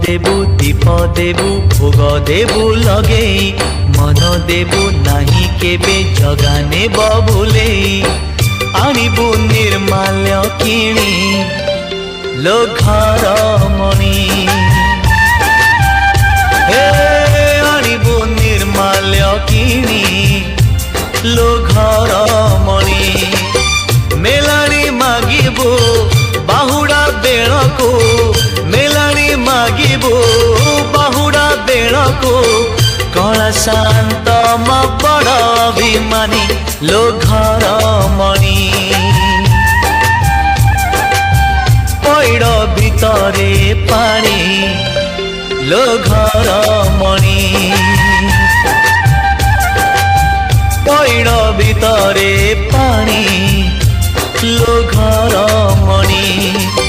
देबु दीप देबु भोग देबु लगे मन देबु नाही केबे जगा नेब भूले आणिबु निर्माल्य किणी लो घर मणि हे आणिबु निर्माल्य किणी लो घर मणि मेलाणी मागिबु बाहुड़ा बेल को मेलाणी मागिबु बाहुड़ा बेल को कला शांत म बड़ अभिमानी लो घर मणि पैड़ भितरे पानी लो घर मणि पैड़ भितरे पानी लो घर मणि।